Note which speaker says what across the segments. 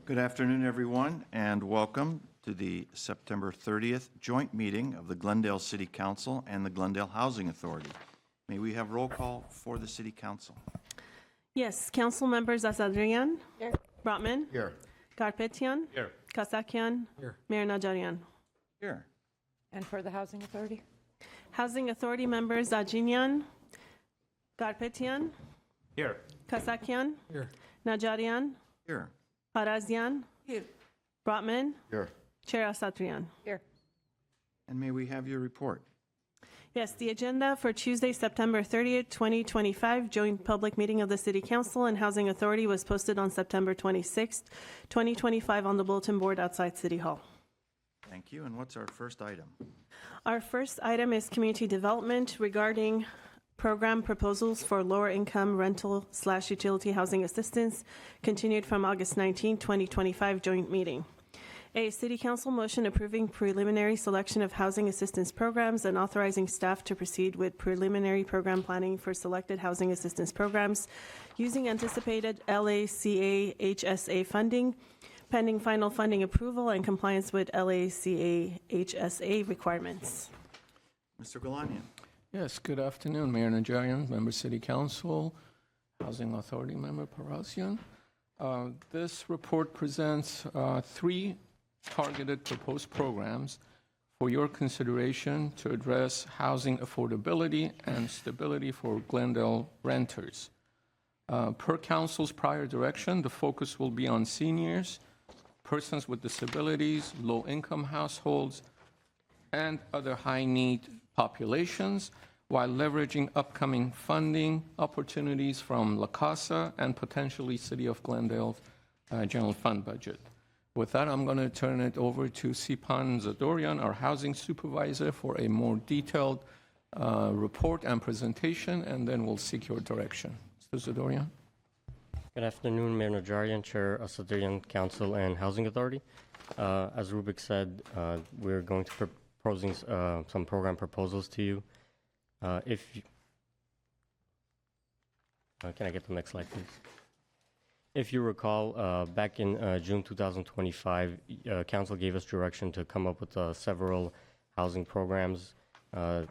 Speaker 1: Good afternoon, everyone, and welcome to the September 30th joint meeting of the Glendale City Council and the Glendale Housing Authority. May we have roll call for the City Council?
Speaker 2: Yes, council members Asadrian.
Speaker 3: Here.
Speaker 2: Brotman.
Speaker 1: Here.
Speaker 2: Garpetian.
Speaker 4: Here.
Speaker 2: Kasakian.
Speaker 4: Here.
Speaker 2: Mayor Najarian.
Speaker 1: Here.
Speaker 3: And for the Housing Authority?
Speaker 2: Housing Authority members Ajinian. Garpetian.
Speaker 4: Here.
Speaker 2: Kasakian.
Speaker 4: Here.
Speaker 2: Najarian.
Speaker 1: Here.
Speaker 2: Parazian.
Speaker 3: Here.
Speaker 2: Brotman.
Speaker 1: Here.
Speaker 2: Chair Asatrian.
Speaker 3: Here.
Speaker 1: And may we have your report?
Speaker 2: Yes, the agenda for Tuesday, September 30th, 2025, joint public meeting of the City Council and Housing Authority was posted on September 26th, 2025 on the bulletin board outside City Hall.
Speaker 1: Thank you. And what's our first item?
Speaker 2: Our first item is community development regarding program proposals for lower income rental/utility housing assistance, continued from August 19, 2025 joint meeting. A City Council motion approving preliminary selection of housing assistance programs and authorizing staff to proceed with preliminary program planning for selected housing assistance programs using anticipated LACA HSA funding, pending final funding approval and compliance with LACA HSA requirements.
Speaker 1: Mr. Galanian.
Speaker 4: Yes, good afternoon, Mayor Najarian, Member City Council, Housing Authority Member Parazian. This report presents three targeted proposed programs for your consideration to address housing affordability and stability for Glendale renters. Per Council's prior direction, the focus will be on seniors, persons with disabilities, low-income households, and other high-need populations, while leveraging upcoming funding opportunities from La Casa and potentially City of Glendale's general fund budget. With that, I'm going to turn it over to Sipan Zadorian, our housing supervisor, for a more detailed report and presentation, and then we'll seek your direction. Mr. Zadorian.
Speaker 5: Good afternoon, Mayor Najarian, Chair of Sadrian Council and Housing Authority. As Rubik said, we're going to be proposing some program proposals to you. Can I get the next slide, please? If you recall, back in June 2025, Council gave us direction to come up with several housing programs.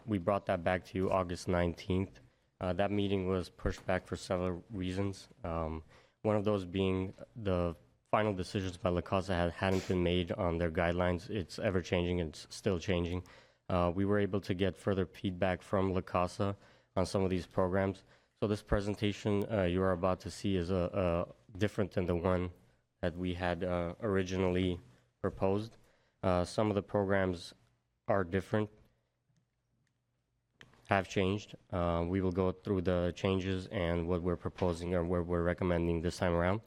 Speaker 5: We brought that back to you August 19th. That meeting was pushed back for several reasons. One of those being the final decisions by La Casa hadn't been made on their guidelines. It's ever-changing, it's still changing. We were able to get further feedback from La Casa on some of these programs. So this presentation you are about to see is different than the one that we had originally proposed. Some of the programs are different, have changed. We will go through the changes and what we're proposing or what we're recommending this time around.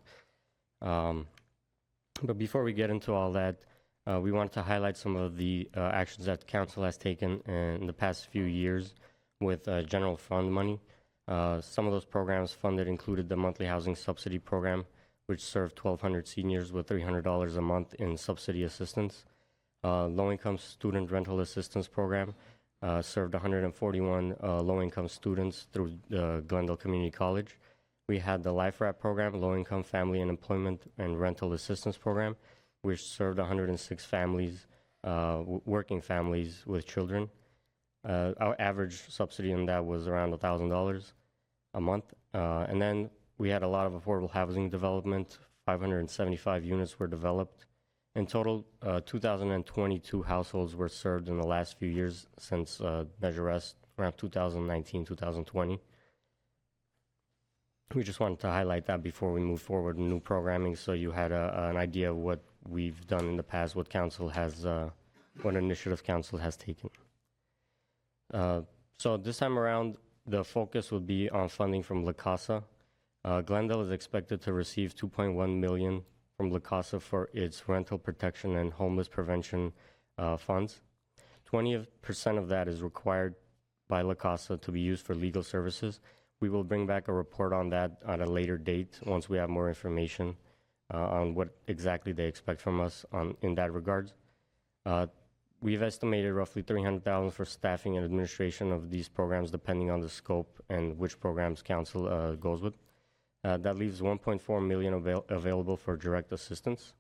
Speaker 5: But before we get into all that, we wanted to highlight some of the actions that Council has taken in the past few years with general fund money. Some of those programs funded included the monthly housing subsidy program, which served 1,200 seniors with $300 a month in subsidy assistance. Low-income student rental assistance program served 141 low-income students through the Glendale Community College. We had the Life Wrap program, Low-Income Family and Employment and Rental Assistance Program, which served 106 families, working families with children. Our average subsidy on that was around $1,000 a month. And then we had a lot of affordable housing development. 575 units were developed. In total, 2,022 households were served in the last few years since Measure S, around 2019, 2020. We just wanted to highlight that before we move forward in new programming, so you had an idea of what we've done in the past, what Council has, what initiative Council has taken. So this time around, the focus will be on funding from La Casa. Glendale is expected to receive $2.1 million from La Casa for its rental protection and homeless prevention funds. 20% of that is required by La Casa to be used for legal services. We will bring back a report on that at a later date once we have more information on what exactly they expect from us in that regard. We've estimated roughly $300,000 for staffing and administration of these programs, depending on the scope and which programs Council goes with. That leaves 1.4 million available for direct assistance.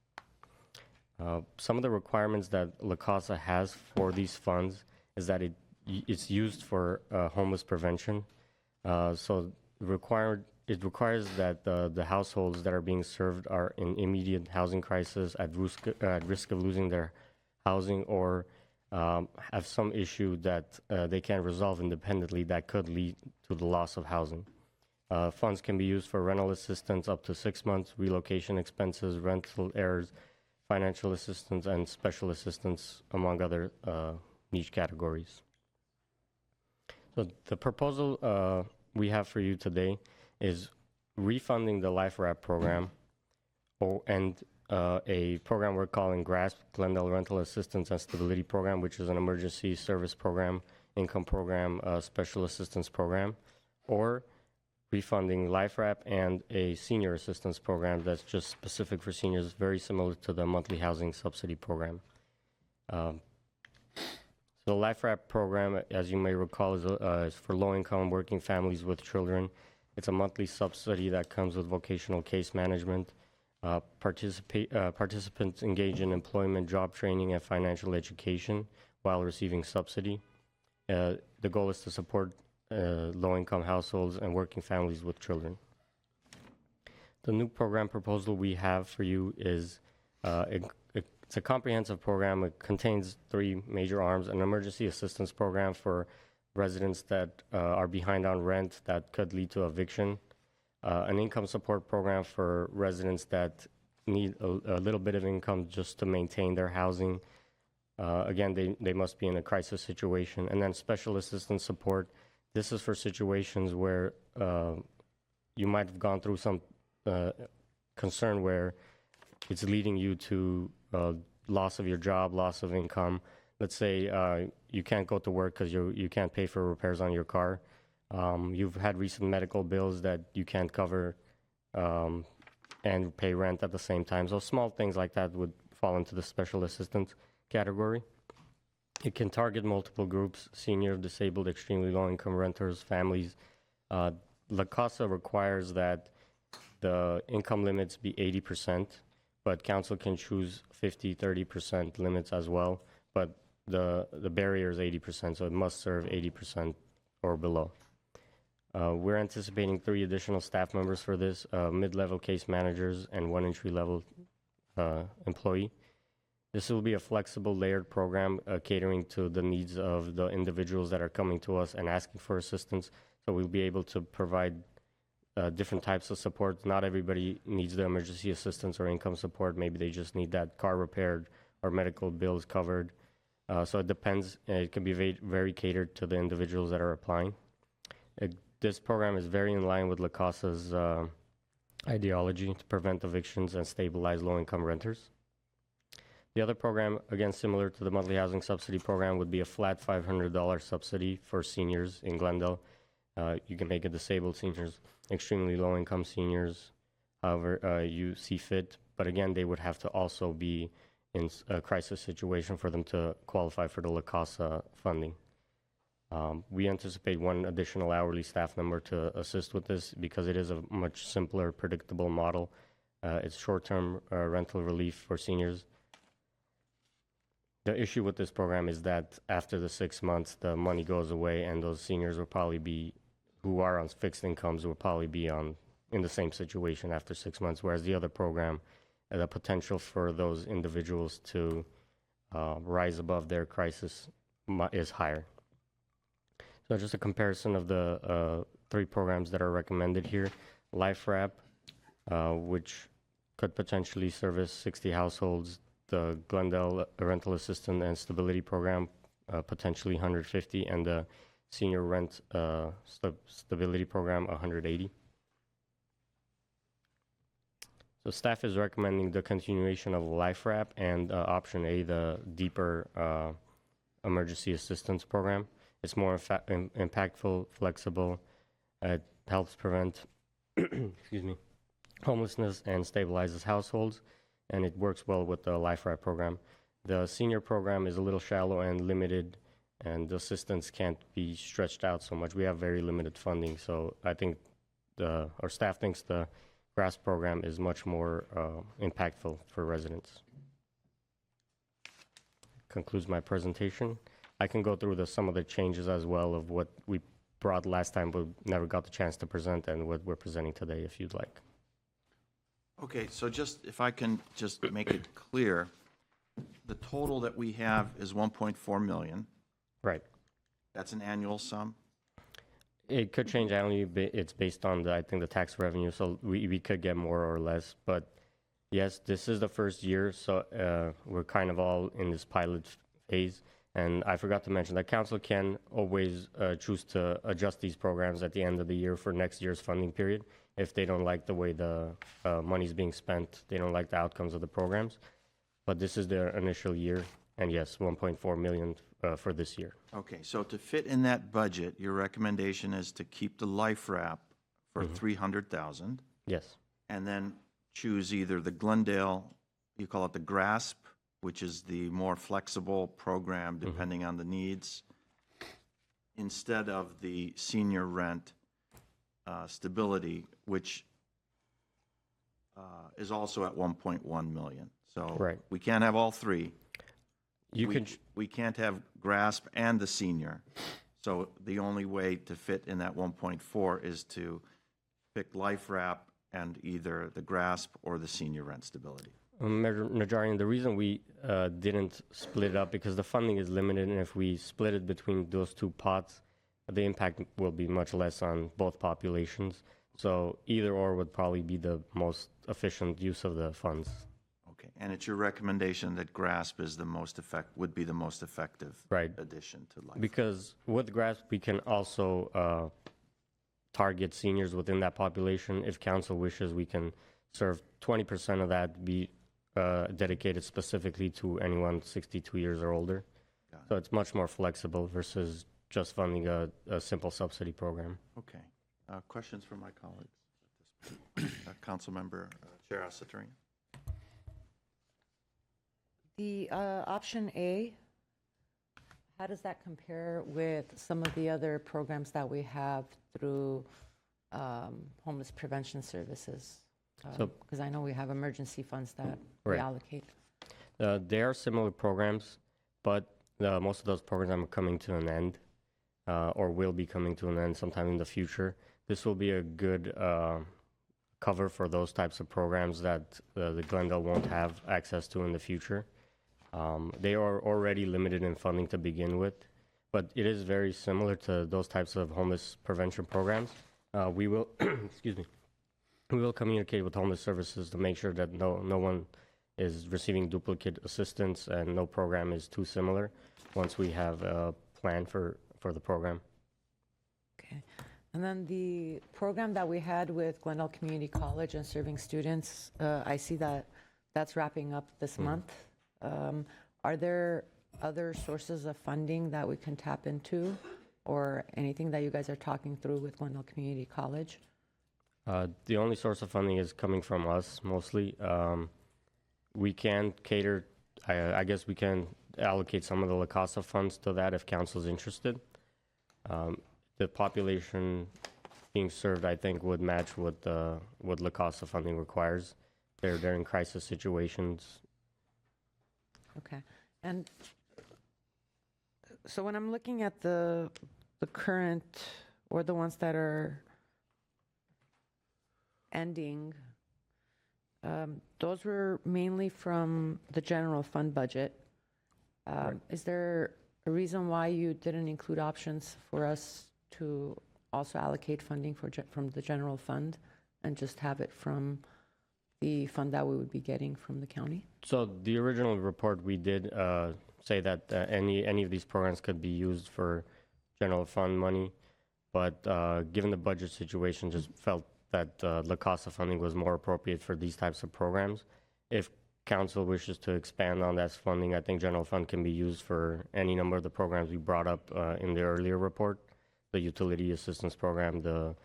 Speaker 5: Some of the requirements that La Casa has for these funds is that it's used for homeless prevention. It requires that the households that are being served are in immediate housing crisis, at risk of losing their housing, or have some issue that they can't resolve independently that could lead to the loss of housing. Funds can be used for rental assistance up to 6 months, relocation expenses, rental errors, financial assistance, and special assistance, among other niche categories. So the proposal we have for you today is refunding the Life Wrap program and a program we're calling GRASP, Glendale Rental Assistance and Stability Program, which is an emergency service program, income program, special assistance program, or refunding Life Wrap and a senior assistance program that's just specific for seniors, very similar to the monthly housing subsidy program. The Life Wrap program, as you may recall, is for low-income working families with children. It's a monthly subsidy that comes with vocational case management. Participants engage in employment, job training, and financial education while receiving subsidy. The goal is to support low-income households and working families with children. The new program proposal we have for you is it's a comprehensive program. It contains 3 major arms: an emergency assistance program for residents that are behind on rent that could lead to eviction, an income support program for residents that need a little bit of income just to maintain their housing. Again, they must be in a crisis situation, and then special assistance support. This is for situations where you might have gone through some concern where it's leading you to loss of your job, loss of income. Let's say you can't go to work because you can't pay for repairs on your car. You've had recent medical bills that you can't cover and pay rent at the same time. So small things like that would fall into the special assistance category. It can target multiple groups: senior, disabled, extremely low-income renters, families. La Casa requires that the income limits be 80%, but council can choose 50, 30% limits as well. But the barrier is 80%, so it must serve 80% or below. We're anticipating 3 additional staff members for this, mid-level case managers and 1 entry-level employee. This will be a flexible, layered program catering to the needs of the individuals that are coming to us and asking for assistance. So we'll be able to provide different types of support. Not everybody needs the emergency assistance or income support. Maybe they just need that car repaired or medical bills covered. So it depends. It can be very catered to the individuals that are applying. This program is very in line with La Casa's ideology to prevent evictions and stabilize low-income renters. The other program, again, similar to the monthly housing subsidy program, would be a flat $500 subsidy for seniors in Glendale. You can make it disabled seniors, extremely low-income seniors, however you see fit. But again, they would have to also be in a crisis situation for them to qualify for the La Casa funding. We anticipate 1 additional hourly staff member to assist with this because it is a much simpler, predictable model. It's short-term rental relief for seniors. The issue with this program is that after the 6 months, the money goes away, and those seniors will probably be, who are on fixed incomes, will probably be in the same situation after 6 months, whereas the other program, the potential for those individuals to rise above their crisis is higher. So just a comparison of the 3 programs that are recommended here. Life Wrap, which could potentially service 60 households. The Glendale Rental Assistance and Stability Program, potentially 150, and the Senior Rent Stability Program, 180. So staff is recommending the continuation of Life Wrap and option A, the deeper emergency assistance program. It's more impactful, flexible. It helps prevent excuse me, homelessness and stabilizes households, and it works well with the Life Wrap program. The senior program is a little shallow and limited, and the assistance can't be stretched out so much. We have very limited funding, so I think or staff thinks the GRASP program is much more impactful for residents. Concludes my presentation. I can go through some of the changes as well of what we brought last time, but never got the chance to present, and what we're presenting today, if you'd like.
Speaker 1: Okay, so just, if I can just make it clear, the total that we have is 1.4 million.
Speaker 5: Right.
Speaker 1: That's an annual sum?
Speaker 5: It could change annually. It's based on I think the tax revenue, so we could get more or less. But yes, this is the first year, so we're kind of all in this pilot phase. And I forgot to mention that council can always choose to adjust these programs at the end of the year for next year's funding period if they don't like the way the money's being spent, they don't like the outcomes of the programs. But this is their initial year, and yes, 1.4 million for this year.
Speaker 1: Okay, so to fit in that budget, your recommendation is to keep the life wrap for 300,000,
Speaker 5: Yes.
Speaker 1: and then choose either the Glendale, you call it the GRASP, which is the more flexible program depending on the needs, instead of the senior rent stability, which is also at 1.1 million. So
Speaker 5: Right.
Speaker 1: we can't have all three.
Speaker 5: You
Speaker 1: we,
Speaker 5: could,
Speaker 1: we can't have GRASP and the senior. So the only way to fit in that 1.4 is to pick life wrap and either the GRASP or the senior rent stability.
Speaker 5: Najarian, the reason we didn't split it up because the funding is limited, and if we split it between those two pots, the impact will be much less on both populations. So either or would probably be the most efficient use of the funds.
Speaker 1: Okay, and it's your recommendation that GRASP is would be the most effective
Speaker 5: Right.
Speaker 1: addition to life.
Speaker 5: Because with GRASP, we can also target seniors within that population. If council wishes, we can serve 20% of that be dedicated specifically to anyone 62 years or older. So it's much more flexible versus just funding a simple subsidy program.
Speaker 1: Okay. Questions from my colleagues? Councilmember Chair Assatrine.
Speaker 3: The option A, how does that compare with some of the other programs that we have through homeless prevention services? Because I know we have emergency funds that we
Speaker 5: Right.
Speaker 3: allocate.
Speaker 5: They are similar programs, but most of those programs are coming to an end or will be coming to an end sometime in the future. This will be a good cover for those types of programs that the Glendale won't have access to in the future. They are already limited in funding to begin with, but it is very similar to those types of homeless prevention programs. We will, excuse me, we will communicate with homeless services to make sure that no one is receiving duplicate assistance and no program is too similar once we have a plan for the program.
Speaker 3: Okay. And then the program that we had with Glendale Community College and serving students, I see that that's wrapping up this month. Are there other sources of funding that we can tap into or anything that you guys are talking through with Glendale Community College?
Speaker 5: The only source of funding is coming from us mostly. We can cater, I guess we can allocate some of the La Casa funds to that if council's interested. The population being served, I think, would match what La Casa funding requires. They're in crisis situations.
Speaker 3: Okay. And so when I'm looking at the current or the ones that are ending, those were mainly from the general fund budget.
Speaker 5: Right.
Speaker 3: Is there a reason why you didn't include options for us to also allocate funding from the general fund and just have it from the fund that we would be getting from the county?
Speaker 5: So the original report, we did say that any of these programs could be used for general fund money, but given the budget situation, just felt that La Casa funding was more appropriate for these types of programs. If council wishes to expand on that funding, I think general fund can be used for any number of the programs we brought up in the earlier report, the utility assistance program, the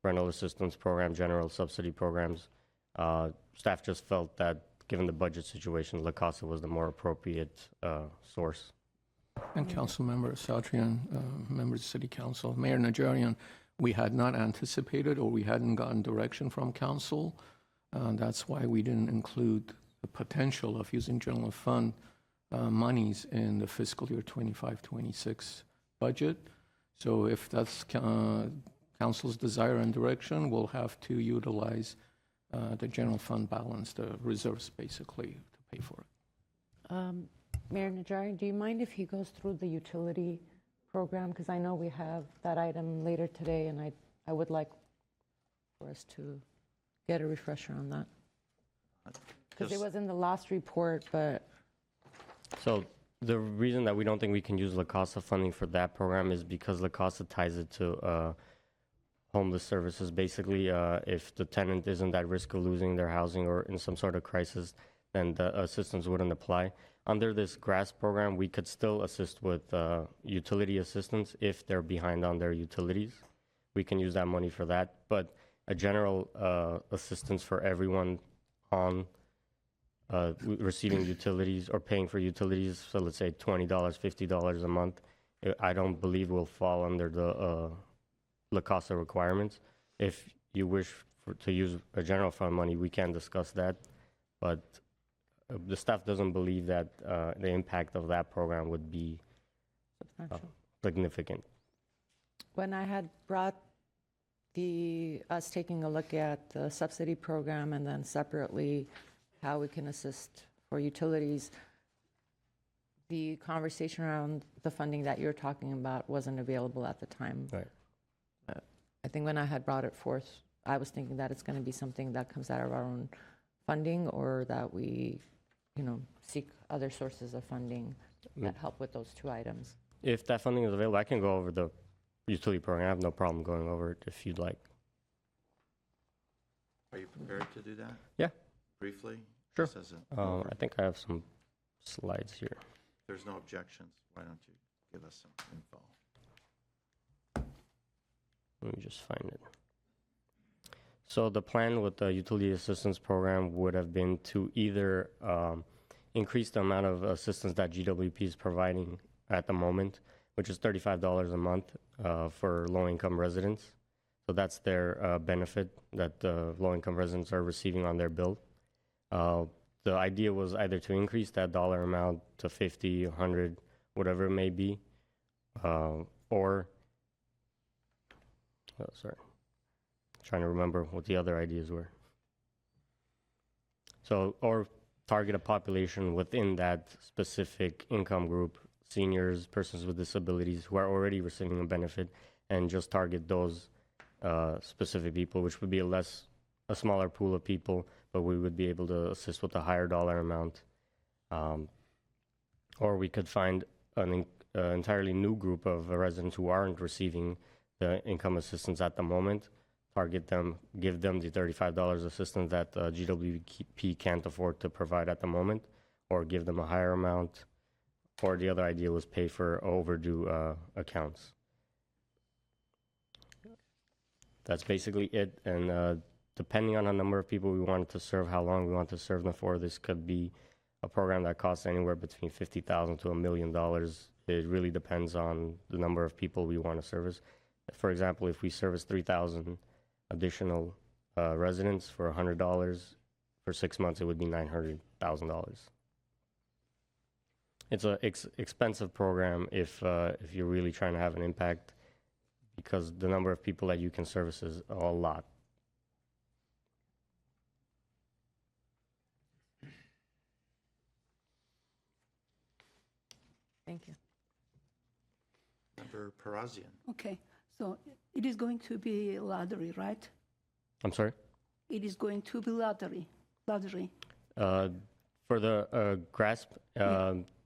Speaker 5: rental assistance program, general subsidy programs. Staff just felt that given the budget situation, La Casa was the more appropriate source.
Speaker 4: And Councilmember Saltrian, members of City Council, Mayor Najarian, we had not anticipated or we hadn't gotten direction from council. That's why we didn't include the potential of using general fund monies in the fiscal year 25-26 budget. So if that's council's desire and direction, we'll have to utilize the general fund balance, the reserves basically, to pay for it.
Speaker 3: Mayor Najarian, do you mind if he goes through the utility program? Because I know we have that item later today, and I would like for us to get a refresher on that. Because it was in the last report, but...
Speaker 5: So the reason that we don't think we can use La Casa funding for that program is because La Casa ties it to homeless services. Basically, if the tenant isn't at risk of losing their housing or in some sort of crisis, then the assistance wouldn't apply. Under this GRASP program, we could still assist with utility assistance if they're behind on their utilities. We can use that money for that. But a general assistance for everyone on receiving utilities or paying for utilities, so let's say $20, $50 a month, I don't believe will fall under the La Casa requirements. If you wish to use a general fund money, we can discuss that. But the staff doesn't believe that the impact of that program would be significant.
Speaker 3: When I had brought us taking a look at the subsidy program and then separately how we can assist for utilities, the conversation around the funding that you're talking about wasn't available at the time.
Speaker 5: Right.
Speaker 3: I think when I had brought it forth, I was thinking that it's going to be something that comes out of our own funding, or that we, seek other sources of funding that help with those two items.
Speaker 5: If that funding is available, I can go over the utility program. I have no problem going over it if you'd like.
Speaker 1: Are you prepared to do that?
Speaker 5: Yeah.
Speaker 1: Briefly?
Speaker 5: Sure.
Speaker 1: Just as a-
Speaker 5: I think I have some slides here.
Speaker 1: If there's no objections, why don't you give us some info?
Speaker 5: Let me just find it. So the plan with the utility assistance program would have been to either increase the amount of assistance that GWP is providing at the moment, which is $35 a month for low-income residents. So that's their benefit that the low-income residents are receiving on their bill. The idea was either to increase that dollar amount to 50, 100, whatever it may be, or trying to remember what the other ideas were. So, or target a population within that specific income group, seniors, persons with disabilities who are already receiving a benefit, and just target those specific people, which would be a smaller pool of people, but we would be able to assist with a higher dollar amount. Or we could find an entirely new group of residents who aren't receiving the income assistance at the moment, target them, give them the $35 assistance that GWP can't afford to provide at the moment, or give them a higher amount, or the other idea was pay for overdue accounts. That's basically it, and depending on the number of people we wanted to serve, how long we want to serve them for, this could be a program that costs anywhere between $50,000 to $1 million. It really depends on the number of people we want to service. For example, if we service 3,000 additional residents for $100 for 6 months, it would be $900,000. It's an expensive program if you're really trying to have an impact, because the number of people that you can service is a lot.
Speaker 3: Thank you.
Speaker 1: Member Parazian.
Speaker 6: Okay, so it is going to be lottery, right?
Speaker 5: I'm sorry?
Speaker 6: It is going to be lottery.
Speaker 5: For the GRASP,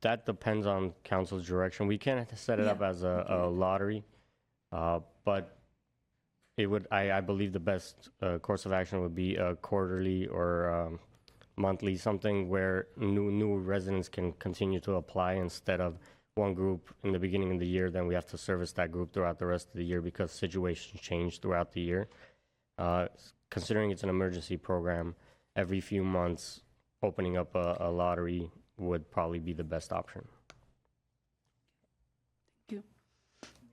Speaker 5: that depends on council's direction. We can set it up as a lottery, but it would, I believe the best course of action would be a quarterly or monthly, something where new residents can continue to apply instead of one group in the beginning of the year, then we have to service that group throughout the rest of the year because situations change throughout the year. Considering it's an emergency program, every few months, opening up a lottery would probably be the best option.
Speaker 6: Thank you.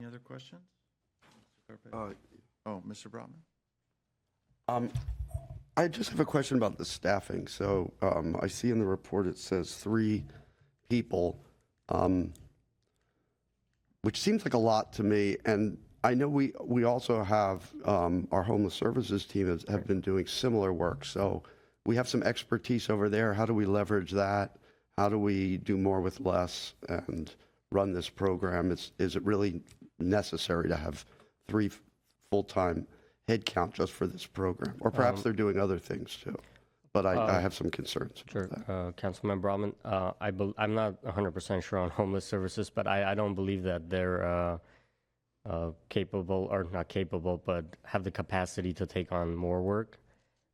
Speaker 1: Any other questions? Mr. Carpenter? Oh, Mr. Brotman?
Speaker 7: I just have a question about the staffing. So I see in the report it says 3 people, which seems like a lot to me. And I know we also have our homeless services team have been doing similar work. So we have some expertise over there. How do we leverage that? How do we do more with less and run this program? Is it really necessary to have 3 full-time headcount just for this program? Or perhaps they're doing other things too. But I have some concerns.
Speaker 5: Sure, Councilman Brahman. I'm not 100% sure on homeless services, but I don't believe that they're capable, or not capable, but have the capacity to take on more work.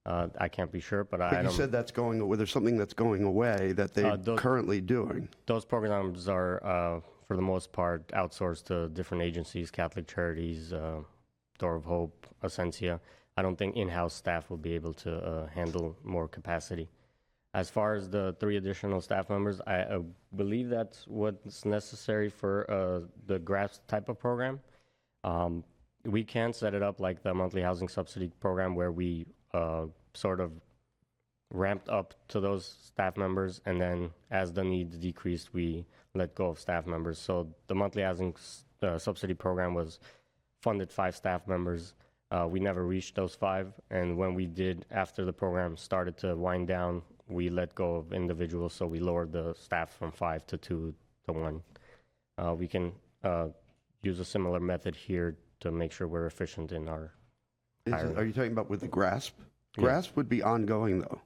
Speaker 5: I can't be sure, but I
Speaker 7: But you
Speaker 5: don't.
Speaker 7: said that's going away. There's something that's going away that they're currently doing.
Speaker 5: Those programs are, for the most part, outsourced to different agencies, Catholic Charities, Door of Hope, Ascensia. I don't think in-house staff will be able to handle more capacity. As far as the 3 additional staff members, I believe that's what's necessary for the GRASP type of program. We can set it up like the monthly housing subsidy program, where we sort of ramped up to those staff members, and then as the needs decreased, we let go of staff members. So the monthly housing subsidy program was funded 5 staff members. We never reached those 5, and when we did, after the program started to wind down, we let go of individuals, so we lowered the staff from 5 to 2 to 1. We can use a similar method here to make sure we're efficient in our hiring.
Speaker 7: Are you talking about with the GRASP? GRASP would be ongoing though.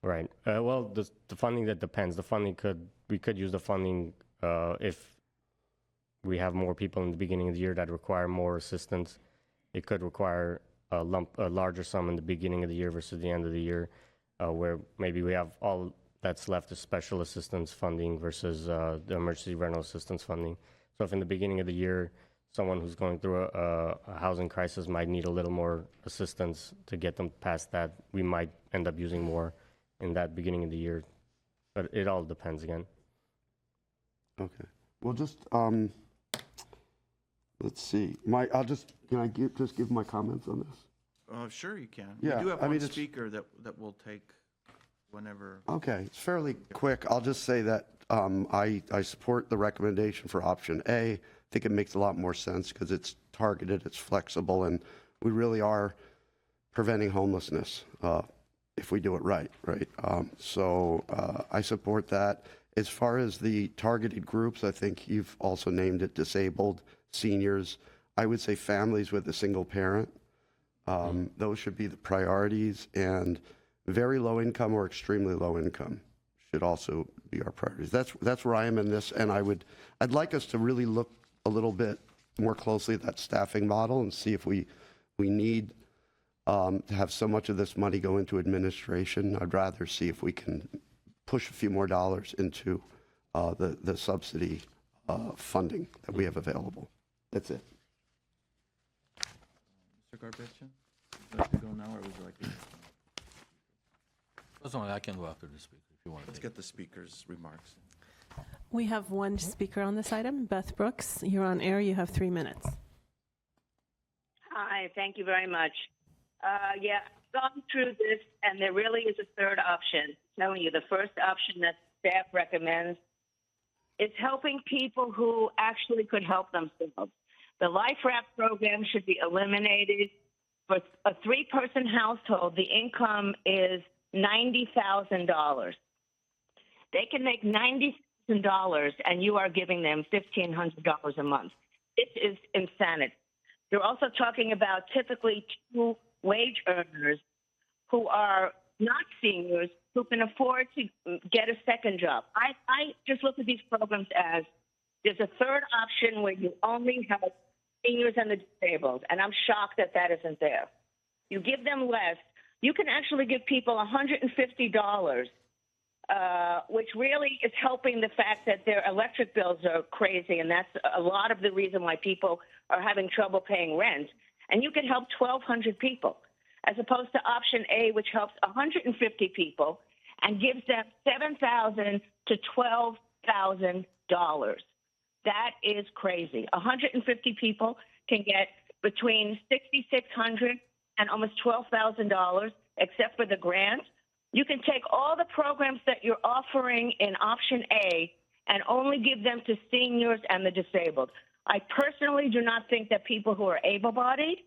Speaker 5: Right. Well, the funding, that depends. We could use the funding if we have more people in the beginning of the year that require more assistance. It could require a larger sum in the beginning of the year versus the end of the year, where maybe we have all that's left is special assistance funding versus the emergency rental assistance funding. So if in the beginning of the year, someone who's going through a housing crisis might need a little more assistance to get them past that, we might end up using more in that beginning of the year. But it all depends again.
Speaker 7: Okay. Well, just let's see. Can I give my comments on this?
Speaker 1: Sure you can.
Speaker 7: Yeah,
Speaker 1: We do have
Speaker 7: I
Speaker 1: one
Speaker 7: mean, it's-
Speaker 1: speaker that will take whenever.
Speaker 7: Okay, it's fairly quick. I'll just say that I support the recommendation for option A. I think it makes a lot more sense because it's targeted, it's flexible, and we really are preventing homelessness if we do it right? So I support that. As far as the targeted groups, I think you've also named it disabled, seniors. I would say families with a single parent. Those should be the priorities, and very low income or extremely low income should also be our priorities. That's where I am in this, and I'd like us to really look a little bit more closely at that staffing model and see if we need to have so much of this money go into administration. I'd rather see if we can push a few more dollars into the subsidy funding that we have available. That's it.
Speaker 1: Mr. Garbettian, would you like to go now, or would you like to?
Speaker 8: That's only I can go after the speaker if you want to.
Speaker 1: Let's get the speaker's remarks.
Speaker 2: We have one speaker on this item, Beth Brooks. You're on air. You have 3 minutes.
Speaker 9: Hi, thank you very much. Yeah, I've gone through this, and there really is a third option. I'm telling you, the first option that staff recommends is helping people who actually could help themselves. The Life Wrap program should be eliminated. For a 3-person household, the income is $90,000. They can make $90,000, and you are giving them $1,500 a month. This is insanity. They're also talking about typically 2 wage earners who are not seniors who can afford to get a second job. I just look at these programs as there's a third option where you only have seniors and the disabled, and I'm shocked that that isn't there. You give them less. You can actually give people $150, which really is helping the fact that their electric bills are crazy, and that's a lot of the reason why people are having trouble paying rent. And you can help 1,200 people, as opposed to option A, which helps 150 people and gives them $7,000 to $12,000. That is crazy. 150 people can get between $6,600 and almost $12,000, except for the grant. You can take all the programs that you're offering in option A and only give them to seniors and the disabled. I personally do not think that people who are able-bodied,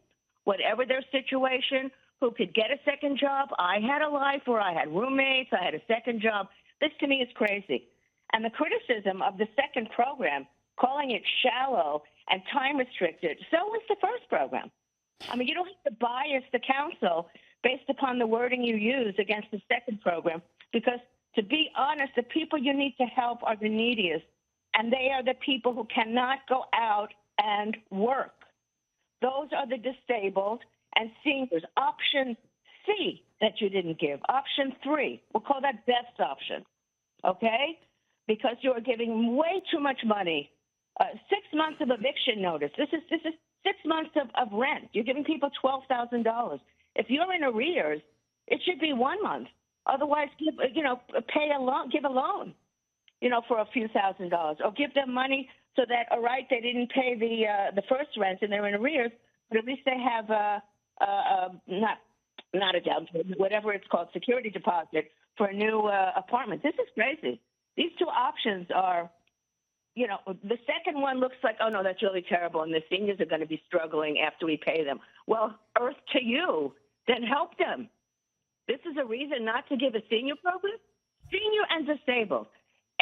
Speaker 9: whatever their situation, who could get a second job. I had a life where I had roommates, I had a second job. This to me is crazy. And the criticism of the second program, calling it shallow and time restricted, so was the first program. I mean, you don't have to bias the council based upon the wording you use against the second program, because to be honest, the people you need to help are the neediest, and they are the people who cannot go out and work. Those are the disabled and seniors. Option C that you didn't give. Option 3, we'll call that best option, okay? Because you are giving way too much money. 6 months of eviction notice. This is 6 months of rent. You're giving people $12,000. If you're in arrears, it should be 1 month. Otherwise, give a loan, for a few $1,000s, or give them money so that, all right, they didn't pay the first rent and they're in arrears, but at least they have not a down payment, whatever it's called, security deposit for a new apartment. This is crazy. These two options are, the second one looks like, oh no, that's really terrible, and the seniors are going to be struggling after we pay them. Well, earth to you, then help them. This is a reason not to give a senior program? Senior and disabled.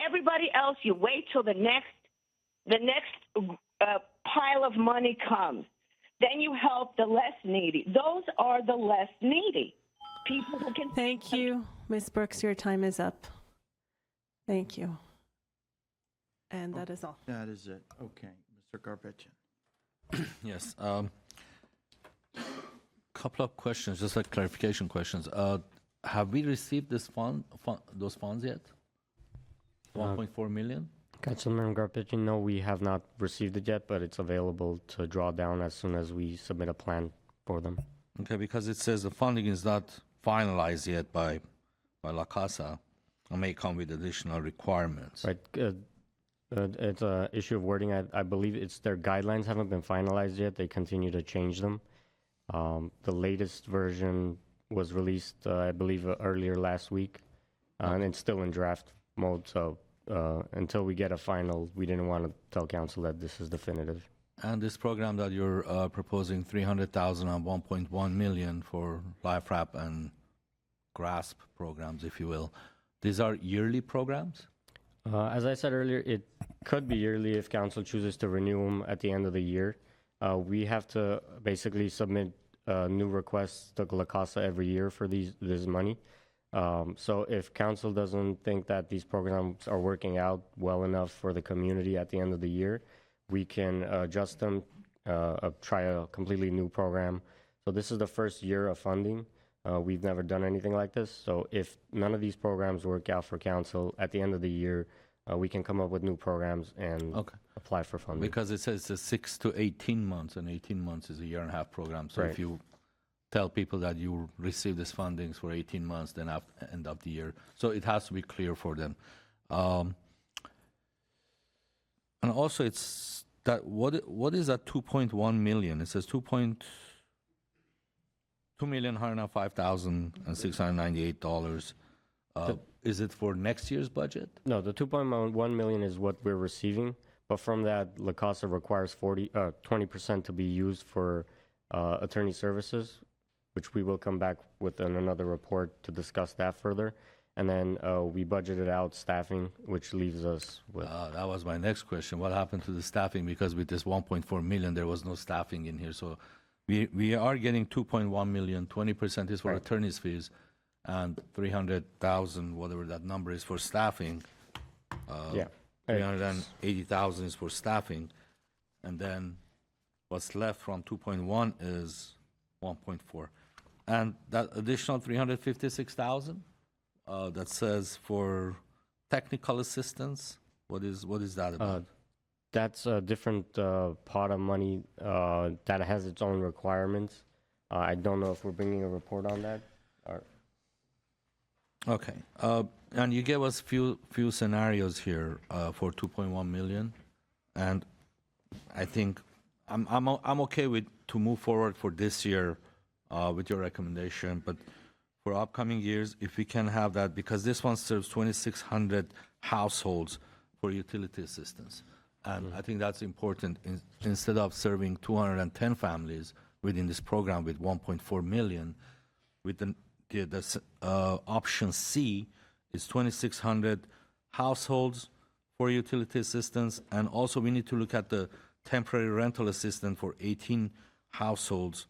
Speaker 9: Everybody else, you wait till the next pile of money comes. Then you help the less needy. Those are the less needy. People who can...
Speaker 2: Thank you, Ms. Brooks. Your time is up. Thank you. And that is all.
Speaker 1: That is it. Okay. Mr. Garpetian.
Speaker 8: Yes. Couple of questions, just like clarification questions. Have we received those funds yet? 1.4 million?
Speaker 5: Councilmember Garpetian, no, we have not received it yet, but it's available to draw down as soon as we submit a plan for them.
Speaker 8: Okay, because it says the funding is not finalized yet by La Casa and may come with additional requirements.
Speaker 5: Right. It's an issue of wording. I believe it's their guidelines haven't been finalized yet. They continue to change them. The latest version was released, I believe, earlier last week, and it's still in draft mode. So until we get a final, we didn't want to tell council that this is definitive.
Speaker 8: And this program that you're proposing, 300,000 and 1.1 million for Life Wrap and GRASP programs, if you will, these are yearly programs?
Speaker 5: As I said earlier, it could be yearly if council chooses to renew them at the end of the year. We have to basically submit new requests to La Casa every year for this money. So if council doesn't think that these programs are working out well enough for the community at the end of the year, we can adjust them, try a completely new program. So this is the first year of funding. We've never done anything like this. So if none of these programs work out for council at the end of the year, we can come up with new programs and apply for funding.
Speaker 8: Because it says it's 6 to 18 months, and 18 months is a year and a half program. So
Speaker 5: Right.
Speaker 8: if you tell people that you receive this fundings for 18 months, then at the end of the year. So it has to be clear for them. And also it's that what is that 2.1 million? It says 2,105,698. Is it for next year's budget?
Speaker 5: No, the 2.1 million is what we're receiving, but from that, La Casa requires 20% to be used for attorney services, which we will come back with in another report to discuss that further. And then we budgeted out staffing, which leaves us with...
Speaker 8: That was my next question. What happened to the staffing? Because with this 1.4 million, there was no staffing in here. So we are getting 2.1 million, 20% is for
Speaker 5: Right.
Speaker 8: attorney's fees, and 300,000, whatever that number is, for staffing.
Speaker 5: Yeah.
Speaker 8: 380,000 is for staffing. And then what's left from 2.1 is 1.4. And that additional 356,000 that says for technical assistance, what is that about?
Speaker 5: That's a different pot of money that has its own requirements. I don't know if we're bringing a report on that. Or...
Speaker 8: Okay, and you gave us few scenarios here for 2.1 million, and I think I'm okay with to move forward for this year with your recommendation, but for upcoming years, if we can have that, because this one serves 2,600 households for utility assistance. And I think that's important. Instead of serving 210 families within this program with 1.4 million, with the option C is 2,600 households for utility assistance. And also we need to look at the temporary rental assistance for 18 households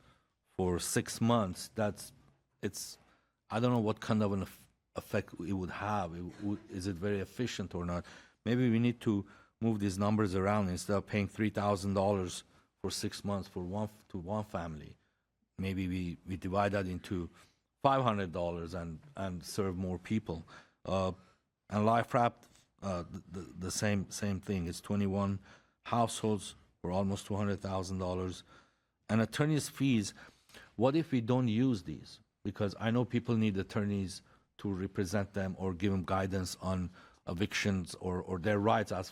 Speaker 8: for 6 months. I don't know what kind of an effect it would have. Is it very efficient or not? Maybe we need to move these numbers around. Instead of paying $3,000 for 6 months for one family, maybe we divide that into $500 and serve more people. And Life Wrap, the same thing. It's 21 households for almost $200,000. And attorneys' fees, what if we don't use these? Because I know people need attorneys to represent them or give them guidance on evictions or their rights as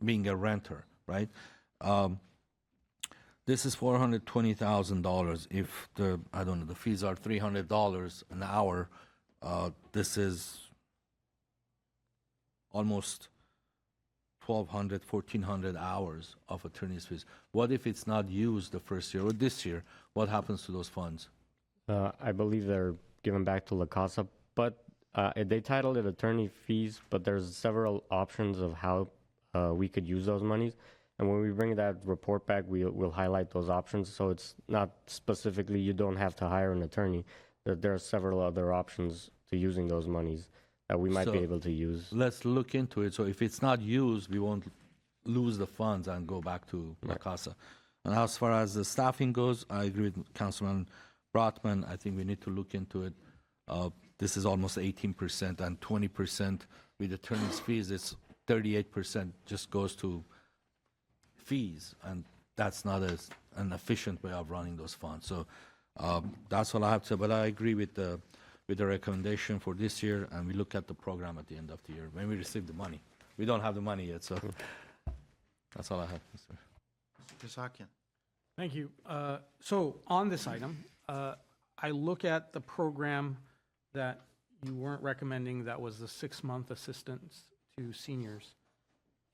Speaker 8: being a renter, right? This is $420,000. If the fees are $300 an hour, this is almost 1,200, 1,400 hours of attorney's fees. What if it's not used the first year or this year? What happens to those funds?
Speaker 5: I believe they're given back to La Casa, but they titled it attorney fees, but there's several options of how we could use those monies. And when we bring that report back, we'll highlight those options. So it's not specifically you don't have to hire an attorney. There are several other options to using those monies that we might be able to use.
Speaker 8: Let's look into it. So if it's not used, we won't lose the funds and go back to La Casa. And as far as the staffing goes, I agree with Councilman Brotman. I think we need to look into it. This is almost 18% and 20% with attorney's fees. It's 38% just goes to fees, and that's not an efficient way of running those funds. So that's all I have to say. But I agree with the recommendation for this year, and we look at the program at the end of the year when we receive the money. We don't have the money yet, so that's all I have, Mr.
Speaker 1: Kasakian.
Speaker 10: Thank you. So on this item, I look at the program that you weren't recommending, that was the 6-month assistance to seniors.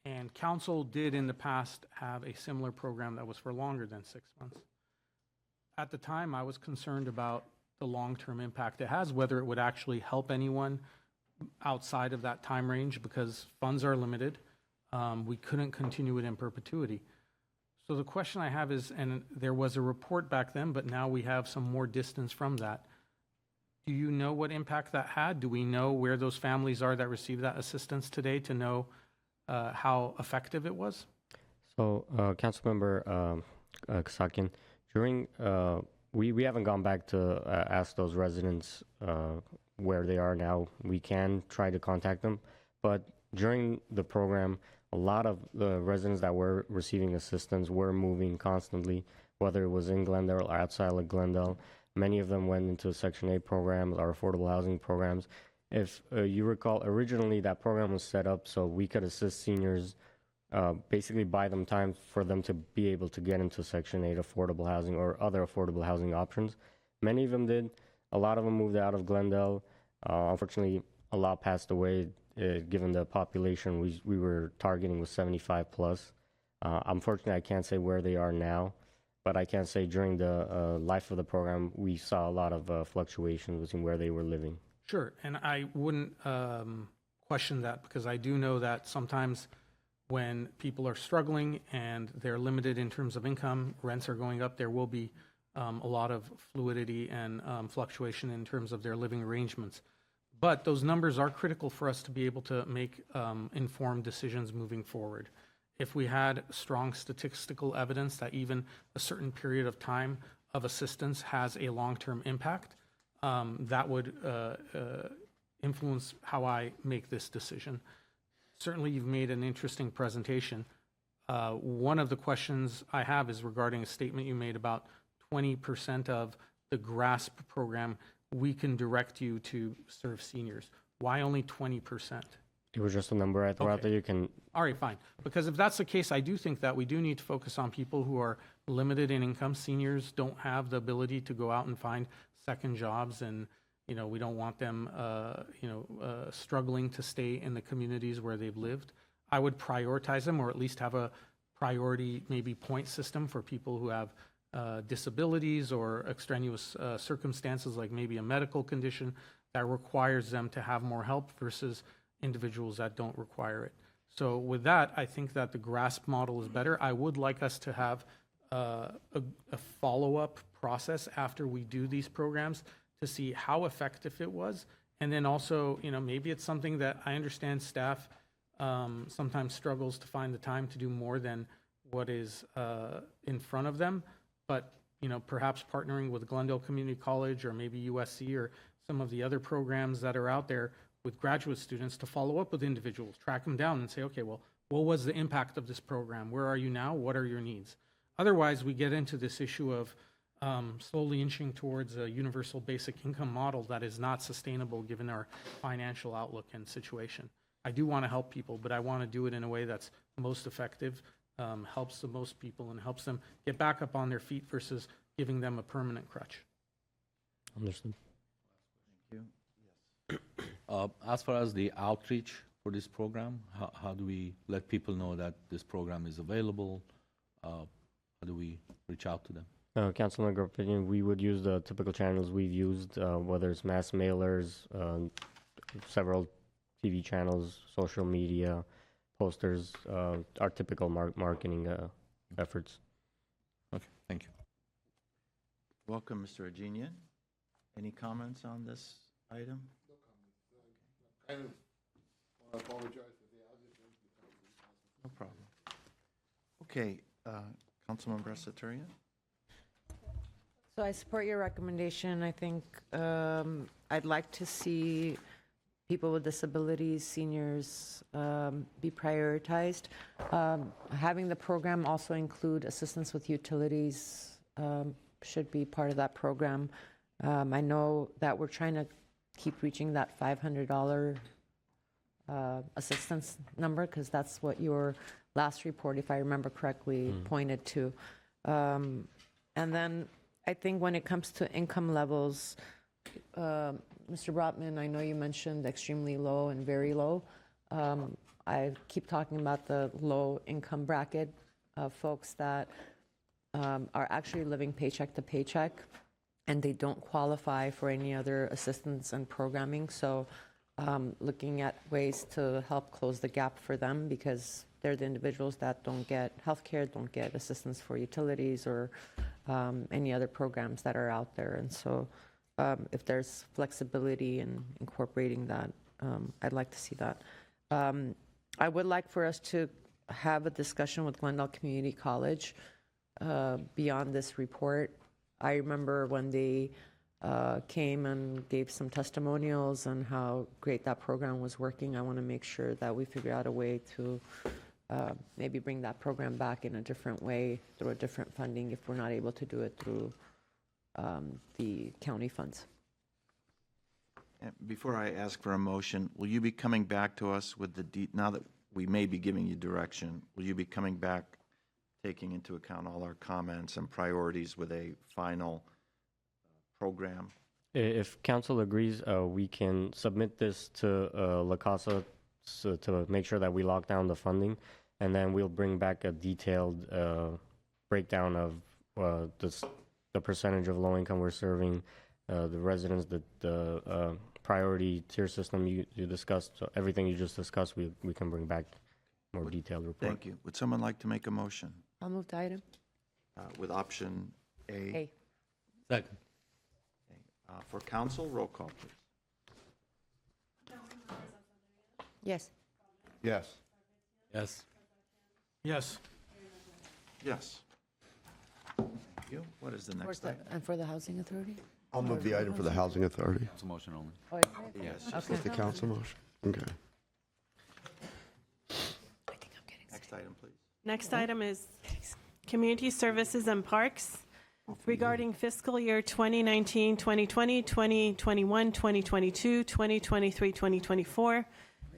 Speaker 10: And council did in the past have a similar program that was for longer than 6 months. At the time, I was concerned about the long-term impact it has, whether it would actually help anyone outside of that time range, because funds are limited. We couldn't continue it in perpetuity. So the question I have is, and there was a report back then, but now we have some more distance from that. Do you know what impact that had? Do we know where those families are that receive that assistance today to know how effective it was?
Speaker 5: So, Councilmember Kasakian, during we haven't gone back to ask those residents where they are now. We can try to contact them, but during the program, a lot of the residents that were receiving assistance were moving constantly, whether it was in Glendale or outside of Glendale. Many of them went into Section 8 programs or affordable housing programs. If you recall, originally that program was set up so we could assist seniors, basically buy them time for them to be able to get into Section 8 affordable housing or other affordable housing options. Many of them did. A lot of them moved out of Glendale. Unfortunately, a lot passed away given the population we were targeting was 75 plus. Unfortunately, I can't say where they are now, but I can say during the life of the program, we saw a lot of fluctuations between where they were living.
Speaker 10: Sure, and I wouldn't question that, because I do know that sometimes when people are struggling and they're limited in terms of income, rents are going up, there will be a lot of fluidity and fluctuation in terms of their living arrangements. But those numbers are critical for us to be able to make informed decisions moving forward. If we had strong statistical evidence that even a certain period of time of assistance has a long-term impact, that would influence how I make this decision. Certainly, you've made an interesting presentation. One of the questions I have is regarding a statement you made about 20% of the GRASP program, we can direct you to serve seniors. Why only 20%?
Speaker 5: It was just a number I threw out there. You can.
Speaker 10: All right, fine. Because if that's the case, I do think that we do need to focus on people who are limited in income. Seniors don't have the ability to go out and find second jobs, and we don't want them struggling to stay in the communities where they've lived. I would prioritize them, or at least have a priority maybe point system for people who have disabilities or extraneous circumstances, like maybe a medical condition that requires them to have more help versus individuals that don't require it. So with that, I think that the GRASP model is better. I would like us to have a follow-up process after we do these programs to see how effective it was. And then also, maybe it's something that I understand staff sometimes struggles to find the time to do more than what is in front of them. But, perhaps partnering with Glendale Community College or maybe USC or some of the other programs that are out there with graduate students to follow up with individuals, track them down and say, okay, well, what was the impact of this program? Where are you now? What are your needs? Otherwise, we get into this issue of slowly inching towards a universal basic income model that is not sustainable given our financial outlook and situation. I do want to help people, but I want to do it in a way that's most effective, helps the most people, and helps them get back up on their feet versus giving them a permanent crutch.
Speaker 5: Understood.
Speaker 8: As far as the outreach for this program, how do we let people know that this program is available? How do we reach out to them?
Speaker 5: Councilman Garpinian, we would use the typical channels we've used, whether it's mass mailers, several TV channels, social media, posters, our typical marketing efforts.
Speaker 8: Okay, thank you.
Speaker 1: Welcome, Mr. Aginian. Any comments on this item?
Speaker 11: I apologize for the
Speaker 1: No problem. Okay, Councilman Bressaturian?
Speaker 3: So I support your recommendation. I think I'd like to see people with disabilities, seniors, be prioritized. Having the program also include assistance with utilities should be part of that program. I know that we're trying to keep reaching that $500 assistance number, because that's what your last report, if I remember correctly, pointed to. And then I think when it comes to income levels, Mr. Brotman, I know you mentioned extremely low and very low. I keep talking about the low income bracket of folks that are actually living paycheck to paycheck, and they don't qualify for any other assistance and programming. So looking at ways to help close the gap for them, because they're the individuals that don't get health care, don't get assistance for utilities or any other programs that are out there. And so if there's flexibility in incorporating that, I'd like to see that. I would like for us to have a discussion with Glendale Community College beyond this report. I remember when they came and gave some testimonials on how great that program was working. I want to make sure that we figure out a way to maybe bring that program back in a different way through a different funding if we're not able to do it through the county funds.
Speaker 1: Before I ask for a motion, will you be coming back to us with now that we may be giving you direction, will you be coming back taking into account all our comments and priorities with a final program?
Speaker 5: If council agrees, we can submit this to La Casa to make sure that we lock down the funding, and then we'll bring back a detailed breakdown of the percentage of low income we're serving, the residents, the priority tier system you discussed. So everything you just discussed, we can bring back more detailed report.
Speaker 1: Thank you. Would someone like to make a motion
Speaker 3: I'll move the item.
Speaker 1: with option A?
Speaker 3: A.
Speaker 8: Second.
Speaker 1: For council, roll call, please.
Speaker 3: Yes.
Speaker 11: Yes.
Speaker 8: Yes.
Speaker 10: Yes.
Speaker 1: Yes. Thank you. What is the next item?
Speaker 3: And for the Housing Authority?
Speaker 7: I'll move the item for the Housing Authority.
Speaker 8: It's a motion only.
Speaker 3: Oh,
Speaker 1: Yes.
Speaker 7: Is that the council motion? Okay.
Speaker 3: I think I'm getting
Speaker 1: Next item, please.
Speaker 2: Next item is Community Services and Parks regarding fiscal year 2019, 2020, 2021, 2022, 2023, 2024,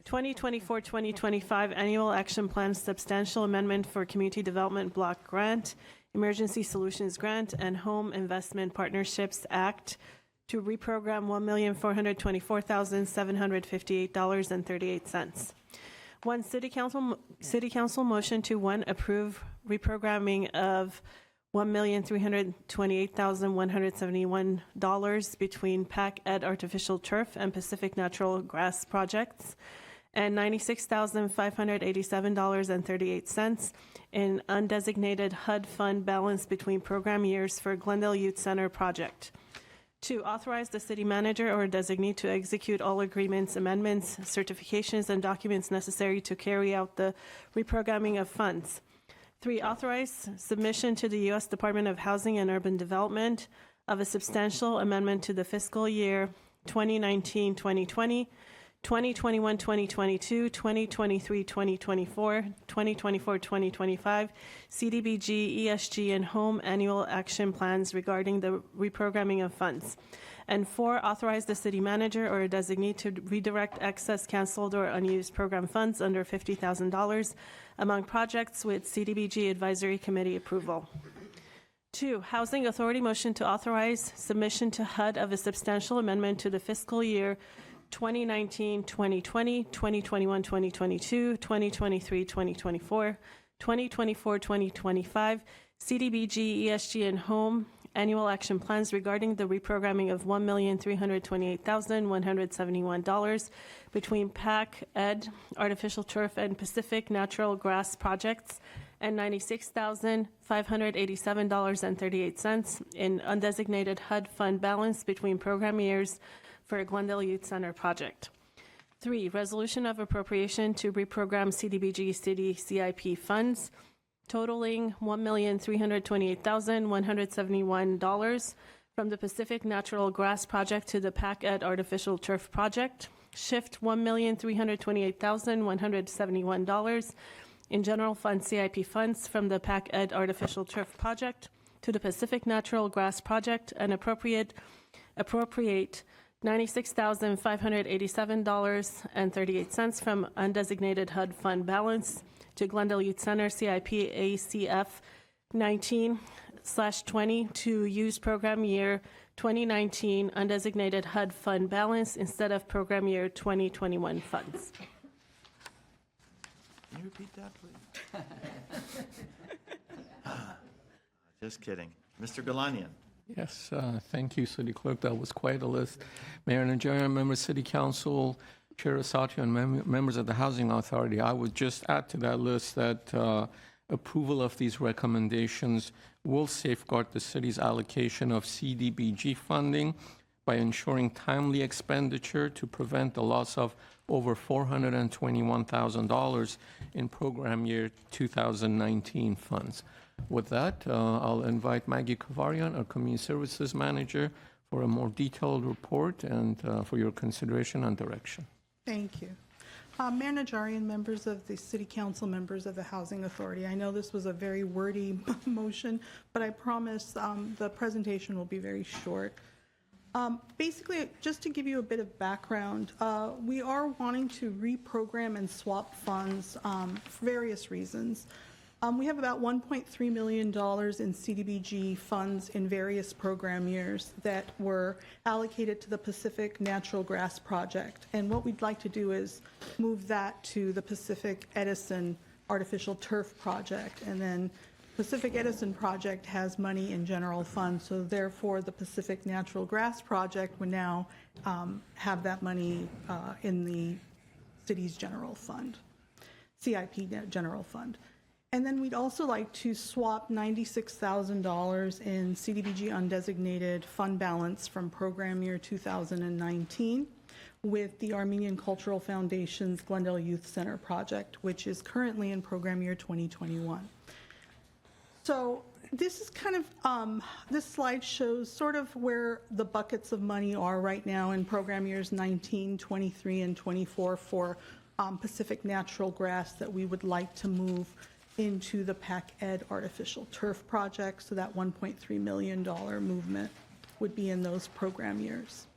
Speaker 2: 2024, 2025 Annual Action Plan Substantial Amendment for Community Development Block Grant Emergency Solutions Grant and Home Investment Partnerships Act to reprogram $1,424,758.38. One, City Council motion to, one, approve reprogramming of $1,328,171 between PAC Ed Artificial Turf and Pacific Natural Grass projects, and $96,587.38 in undesignated HUD fund balance between program years for Glendale Youth Center project. 2, authorize the city manager or designee to execute all agreements, amendments, certifications, and documents necessary to carry out the reprogramming of funds. 3, authorize submission to the U.S. Department of Housing and Urban Development of a substantial amendment to the fiscal year 2019-2020, 2021-2022, 2023-2024, 2024-2025 CDBG, ESG, and home annual action plans regarding the reprogramming of funds. And 4, authorize the city manager or a designee to redirect excess, canceled, or unused program funds under $50,000 among projects with CDBG Advisory Committee approval. 2, Housing Authority motion to authorize submission to HUD of a substantial amendment to the fiscal year 2019-2020, 2021-2022, 2023-2024, 2024-2025 CDBG, ESG, and home annual action plans regarding the reprogramming of $1,328,171 between PAC Ed Artificial Turf and Pacific Natural Grass projects, and $96,587.38 in undesignated HUD fund balance between program years for a Glendale Youth Center project. 3, resolution of appropriation to reprogram CDBG city CIP funds totaling $1,328,171 from the Pacific Natural Grass project to the PAC Ed Artificial Turf project. Shift $1,328,171 in general fund CIP funds from the PAC Ed Artificial Turf project to the Pacific Natural Grass project, and appropriate $96,587.38 from undesignated HUD fund balance to Glendale Youth Center CIP ACF 19/20 to use program year 2019 undesignated HUD fund balance instead of program year 2021 funds.
Speaker 1: Can you repeat that, please? Just kidding. Mr. Galanian.
Speaker 4: Yes, thank you, City Clerk. That was quite a list. Mayor Najarian, members of City Council, Chair Asatio, and members of the Housing Authority, I would just add to that list that approval of these recommendations will safeguard the city's allocation of CDBG funding by ensuring timely expenditure to prevent the loss of over $421,000 in program year 2019 funds. With that, I'll invite Maggie Kavarian, our Community Services Manager, for a more detailed report and for your consideration and direction.
Speaker 12: Thank you. Mayor Najarian, members of the City Council, members of the Housing Authority, I know this was a very wordy motion, but I promise the presentation will be very short. Basically, just to give you a bit of background, we are wanting to reprogram and swap funds for various reasons. We have about $1.3 million in CDBG funds in various program years that were allocated to the Pacific Natural Grass Project. And what we'd like to do is move that to the Pacific Edison Artificial Turf Project. And then Pacific Edison Project has money in general fund, so therefore the Pacific Natural Grass Project would now have that money in the city's general fund, CIP general fund. And then we'd also like to swap $96,000 in CDBG undesignated fund balance from program year 2019 with the Armenian Cultural Foundation's Glendale Youth Center project, which is currently in program year 2021. So this is kind of, this slide shows sort of where the buckets of money are right now in program years 19, 23, and 24 for Pacific Natural Grass that we would like to move into the PAC Ed Artificial Turf project, so that $1.3 million movement would be in those program years.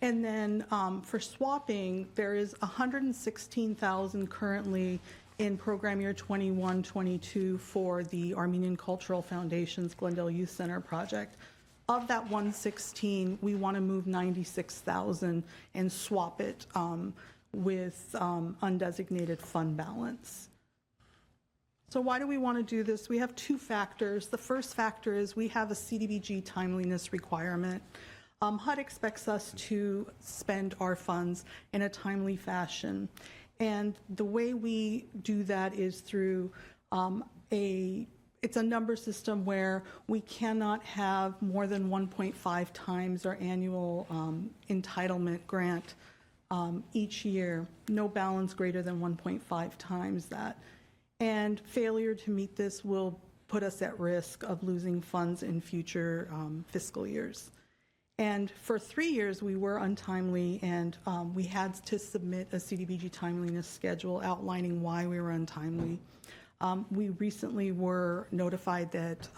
Speaker 12: And then for swapping, there is $116,000 currently in program year 21-22 for the Armenian Cultural Foundation's Glendale Youth Center project. Of that 116, we want to move 96,000 and swap it with undesignated fund balance. So why do we want to do this? We have two factors. The first factor is we have a CDBG timeliness requirement. HUD expects us to spend our funds in a timely fashion. And the way we do that is through it's a number system where we cannot have more than 1.5 times our annual entitlement grant each year, no balance greater than 1.5 times that. And failure to meet this will put us at risk of losing funds in future fiscal years. And for 3 years, we were untimely, and we had to submit a CDBG timeliness schedule outlining why we were untimely. We recently were notified that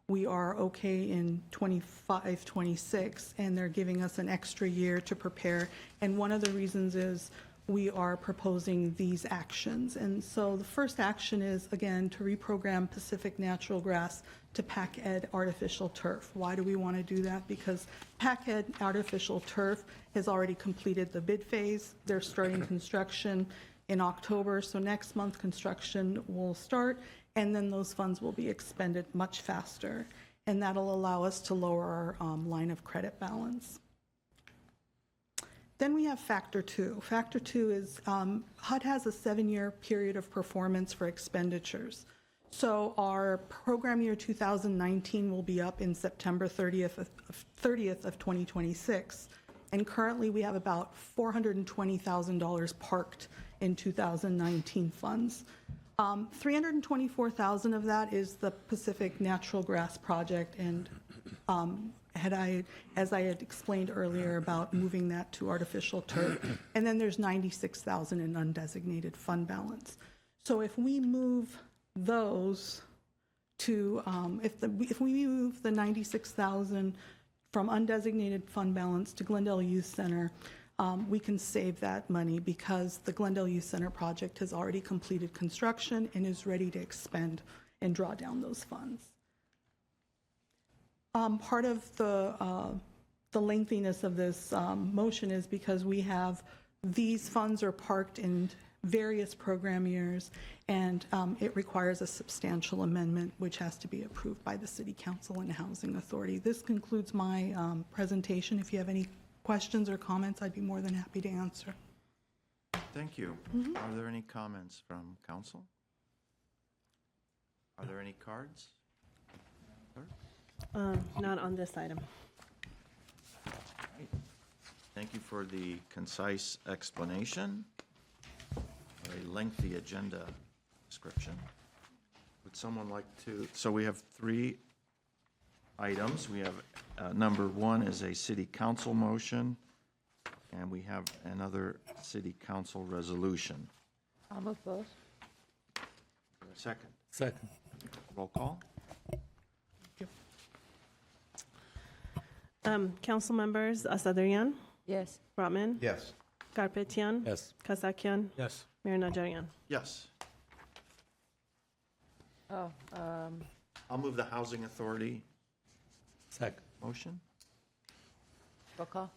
Speaker 12: we are okay in 25, 26, and they're giving us an extra year to prepare. And one of the reasons is we are proposing these actions. And so the first action is, again, to reprogram Pacific Natural Grass to PAC-Ed artificial turf. Why do we want to do that? Because PAC-Ed artificial turf has already completed the bid phase. They're starting construction in October, so next month construction will start, and then those funds will be expended much faster, and that'll allow us to lower our line of credit balance. Then we have Factor 2. Factor 2 is HUD has a 7-year period of performance for expenditures. So our program year 2019 will be up in September 30th of 2026. And currently we have about $420,000 parked in 2019 funds. $324,000 of that is the Pacific Natural Grass Project, and as I had explained earlier about moving that to artificial turf, and then there's $96,000 in undesignated fund balance. So if we move those to, if we move the $96,000 from undesignated fund balance to Glendale Youth Center, we can save that money because the Glendale Youth Center project has already completed construction and is ready to expend and draw down those funds. Part of the lengthiness of this motion is because we have, these funds are parked in various program years, and it requires a substantial amendment, which has to be approved by the City Council and Housing Authority. This concludes my presentation. If you have any questions or comments, I'd be more than happy to answer.
Speaker 1: Thank you. Are there any comments from council? Are there any cards?
Speaker 2: Not on this item.
Speaker 1: Thank you for the concise explanation. Very lengthy agenda description. Would someone like to, so we have 3 items. We have number 1 is a city council motion, and we have another city council resolution.
Speaker 3: I'll move both.
Speaker 1: Second.
Speaker 8: Second.
Speaker 1: Roll call.
Speaker 2: Council members Asadrian,
Speaker 3: Yes.
Speaker 2: Brotman,
Speaker 11: Yes.
Speaker 2: Garpetian,
Speaker 8: Yes.
Speaker 2: Kasakian,
Speaker 10: Yes.
Speaker 2: Mayor Najarian.
Speaker 1: Yes.
Speaker 3: Oh,
Speaker 1: I'll move the housing authority
Speaker 8: Second.
Speaker 1: motion.
Speaker 3: roll call.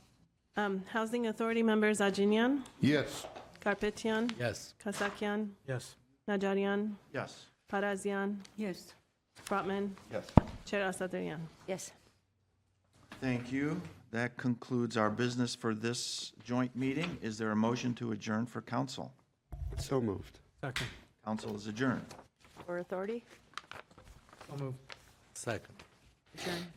Speaker 2: Housing Authority members Ajinian,
Speaker 11: Yes.
Speaker 2: Garpetian,
Speaker 8: Yes.
Speaker 2: Kasakian,
Speaker 10: Yes.
Speaker 2: Najarian,
Speaker 1: Yes.
Speaker 2: Parazian,
Speaker 6: Yes.
Speaker 2: Brotman,
Speaker 11: Yes.
Speaker 2: Chair Asadrian.
Speaker 3: Yes.
Speaker 1: Thank you. That concludes our business for this joint meeting. Is there a motion to adjourn for council?
Speaker 7: So moved.
Speaker 10: Second.
Speaker 1: Council is adjourned.
Speaker 3: For authority?
Speaker 10: I'll move.
Speaker 8: Second.
Speaker 3: Adjourn.